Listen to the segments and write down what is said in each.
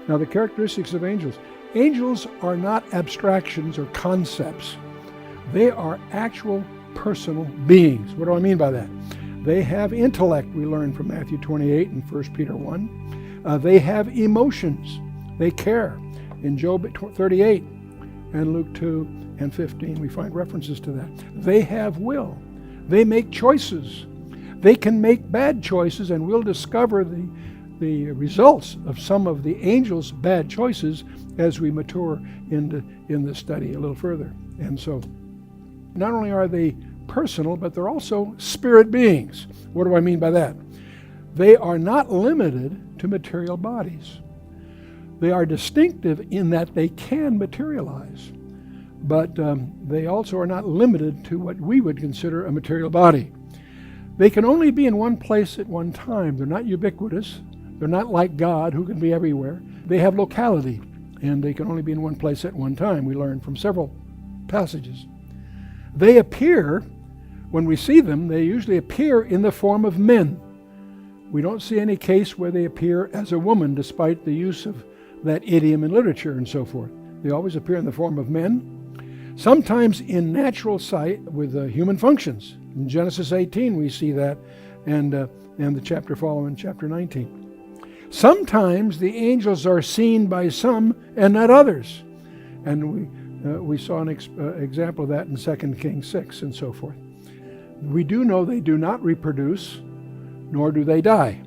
Now, the characteristics of angels. Angels are not abstractions or concepts. They are actual personal beings. What do I mean by that? They have intellect, we learn from Matthew 28 and 1 Peter 1. They have emotions. They care. In Job 38 and Luke 2 and 15, we find references to that. They have will. They make choices. They can make bad choices, and we'll discover the results of some of the angels' bad choices as we mature in the study a little further. And so, not only are they personal, but they're also spirit beings. What do I mean by that? They are not limited to material bodies. They are distinctive in that they can materialize, but they also are not limited to what we would consider a material body. They can only be in one place at one time. They're not ubiquitous. They're not like God, who can be everywhere. They have locality, and they can only be in one place at one time. We learn from several passages. They appear, when we see them, they usually appear in the form of men. We don't see any case where they appear as a woman, despite the use of that idiom in literature and so forth. They always appear in the form of men, sometimes in natural sight with human functions. In Genesis 18 we see that, and the chapter following, chapter 19. Sometimes the angels are seen by some and not others, and we saw an example of that in 2 Kings 6 and so forth. We do know they do not reproduce, nor do they die.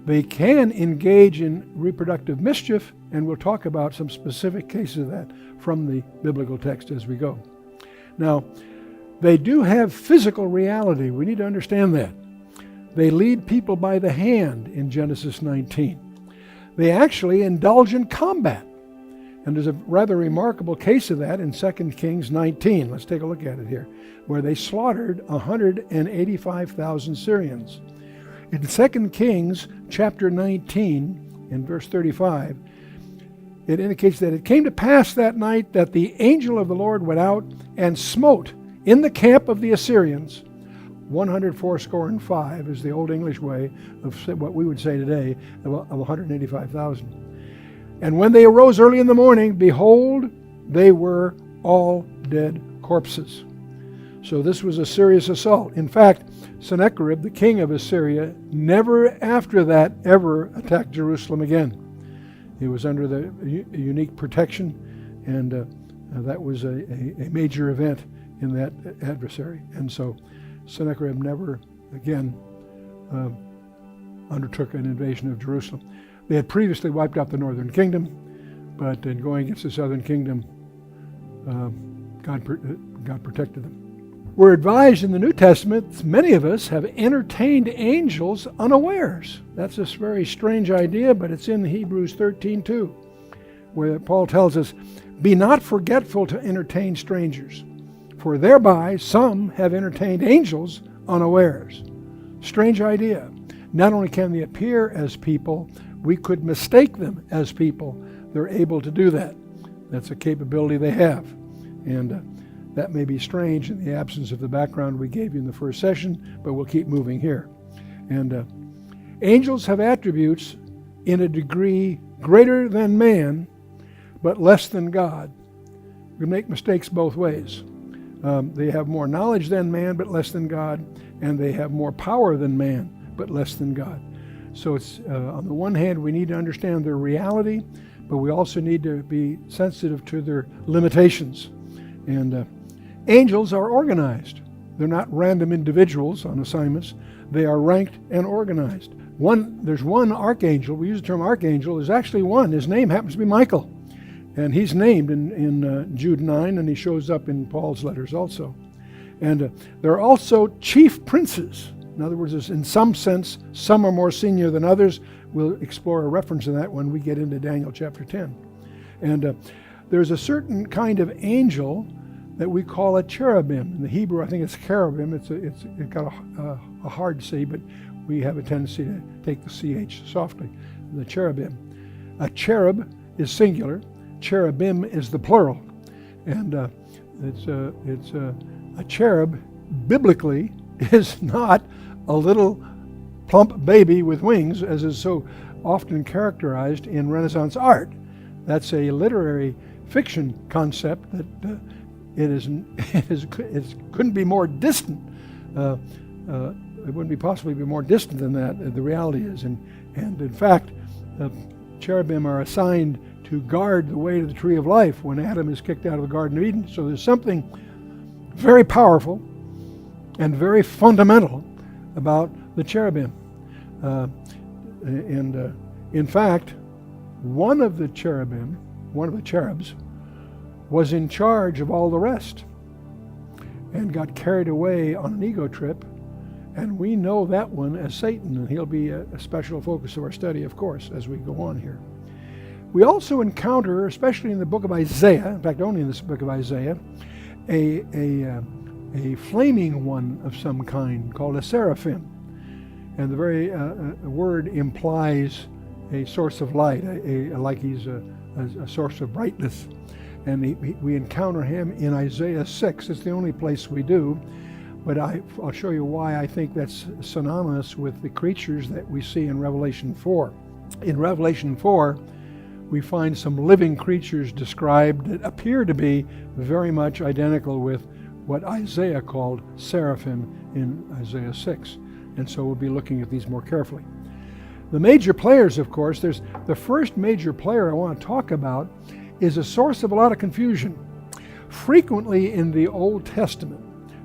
They can engage in reproductive mischief, and we'll talk about some specific cases of that from the biblical text as we go. Now, they do have physical reality. We need to understand that. They lead people by the hand in Genesis 19. They actually indulge in combat. And there's a rather remarkable case of that in 2 Kings 19. Let's take a look at it here, where they slaughtered 185,000 Syrians. In 2 Kings chapter 19, in verse 35, it indicates that it came to pass that night that the angel of the Lord went out and smote in the camp of the Assyrians 185 is the Old English way of what we would say today of 185,000. And when they arose early in the morning, behold, they were all dead corpses. So this was a serious assault. In fact, Sennacherib, the king of Assyria, never after that ever attacked Jerusalem again. He was under the unique protection, and that was a major event in that adversary. And so Sennacherib never again undertook an invasion of Jerusalem. They had previously wiped out the northern kingdom, but in going against the southern kingdom, God protected them. We're advised in the New Testament, many of us have entertained angels unawares. That's a very strange idea, but it's in Hebrews 13:2, where Paul tells us, "Be not forgetful to entertain strangers, for thereby some have entertained angels unawares." Strange idea. Not only can they appear as people, we could mistake them as people. They're able to do that. That's a capability they have. And that may be strange in the absence of the background we gave you in the first session, but we'll keep moving here. And angels have attributes in a degree greater than man, but less than God. We make mistakes both ways. They have more knowledge than man, but less than God, and they have more power than man, but less than God. So it's on the one hand, we need to understand their reality, but we also need to be sensitive to their limitations. And angels are organized. They're not random individuals on assignments. They are ranked and organized. There's one archangel. We use the term archangel. There's actually one. His name happens to be Michael. And he's named in Jude 9, and he shows up in Paul's letters also. And there are also chief princes. In other words, in some sense, some are more senior than others. We'll explore a reference to that when we get into Daniel chapter 10. And there's a certain kind of angel that we call a cherubim. In the Hebrew, I think it's cherubim. It's got a hard C, but we have a tendency to take the CH softly. The cherubim. A cherub is singular. Cherubim is the plural. And it's a cherub, biblically, is not a little plump baby with wings, as is so often characterized in Renaissance art. That's a literary fiction concept that it couldn't be more distant. It wouldn't be possibly be more distant than that. The reality is, and in fact, cherubim are assigned to guard the way to the tree of life when Adam is kicked out of the Garden of Eden. So there's something very powerful and very fundamental about the cherubim. In fact, one of the cherubs, was in charge of all the rest and got carried away on an ego trip. And we know that one as Satan, and he'll be a special focus of our study, of course, as we go on here. We also encounter, especially in the book of Isaiah, in fact only in this book of Isaiah, a flaming one of some kind called a seraphim. And the very word implies a source of light, like he's a source of brightness. And we encounter him in Isaiah 6. It's the only place we do. But I'll show you why I think that's synonymous with the creatures that we see in Revelation 4. In Revelation 4, we find some living creatures described that appear to be very much identical with what Isaiah called seraphim in Isaiah 6. And so we'll be looking at these more carefully. The major players, of course, there's the first major player I want to talk about is a source of a lot of confusion. Frequently in the Old Testament,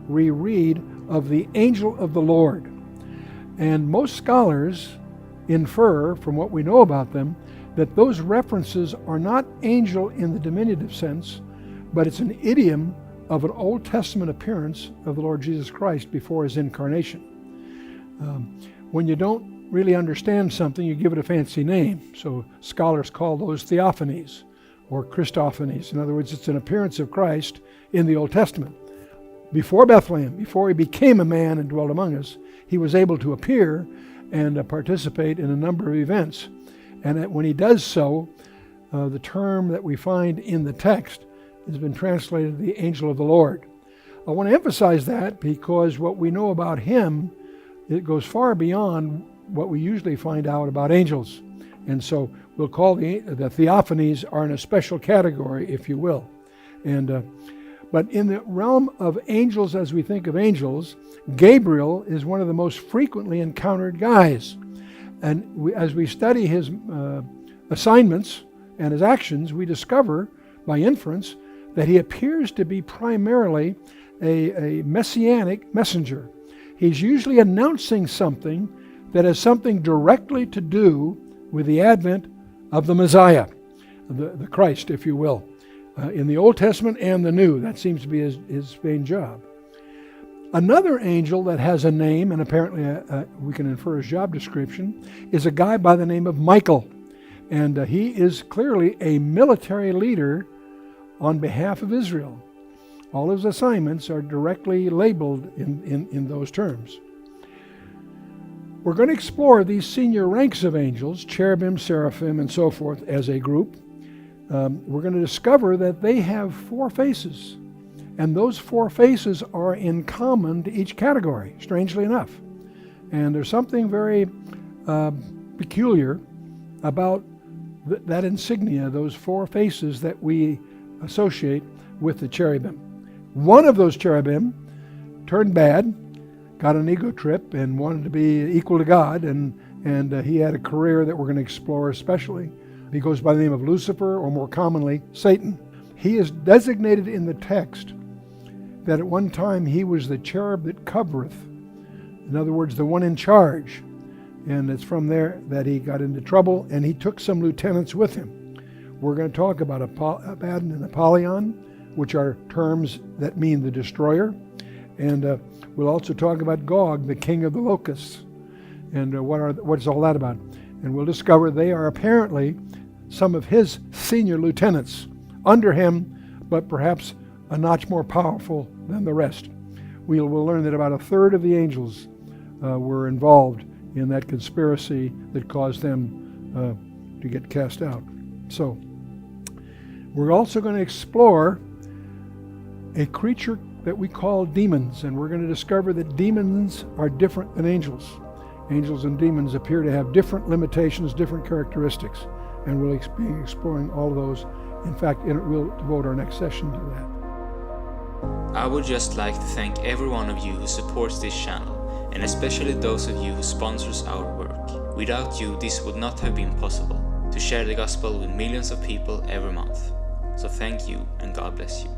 we read of the angel of the Lord. And most scholars infer from what we know about them that those references are not angel in the diminutive sense, but it's an idiom of an Old Testament appearance of the Lord Jesus Christ before his incarnation. When you don't really understand something, you give it a fancy name. So scholars call those theophanies or Christophanies. In other words, it's an appearance of Christ in the Old Testament. Before Bethlehem, before he became a man and dwelt among us, he was able to appear and participate in a number of events. And when he does so, the term that we find in the text has been translated the angel of the Lord. I want to emphasize that because what we know about him, it goes far beyond what we usually find out about angels. And so we'll call the theophanies are in a special category, if you will. But in the realm of angels, as we think of angels, Gabriel is one of the most frequently encountered guys. And as we study his assignments and his actions, we discover by inference that he appears to be primarily a messianic messenger. He's usually announcing something that has something directly to do with the advent of the Messiah, the Christ, if you will. In the Old Testament and the New, that seems to be his main job. Another angel that has a name, and apparently we can infer his job description, is a guy by the name of Michael. And he is clearly a military leader on behalf of Israel. All his assignments are directly labeled in those terms. We're going to explore these senior ranks of angels, cherubim, seraphim, and so forth, as a group. We're going to discover that they have 4 faces, and those 4 faces are in common to each category, strangely enough. And there's something very peculiar about that insignia, those 4 faces that we associate with the cherubim. One of those cherubim turned bad, got an ego trip, and wanted to be equal to God, and he had a career that we're going to explore especially. He goes by the name of Lucifer, or more commonly, Satan. He is designated in the text that at one time he was the cherub that covereth. In other words, the one in charge. And it's from there that he got into trouble, and he took some lieutenants with him. We're going to talk about Abaddon and Apollyon, which are terms that mean the destroyer. And we'll also talk about Gog, the king of the locusts, and what is all that about. And we'll discover they are apparently some of his senior lieutenants under him, but perhaps a notch more powerful than the rest. We'll learn that about 1/3 of the angels were involved in that conspiracy that caused them to get cast out. So, we're also going to explore a creature that we call demons, and we're going to discover that demons are different than angels. Angels and demons appear to have different limitations, different characteristics. and we'll be exploring all of those. In fact, we'll devote our next session to that. I would just like to thank every one of you who supports this channel, and especially those of you who sponsors our work. Without you, this would not have been possible, to share the gospel with millions of people every month. So thank you, and God bless you.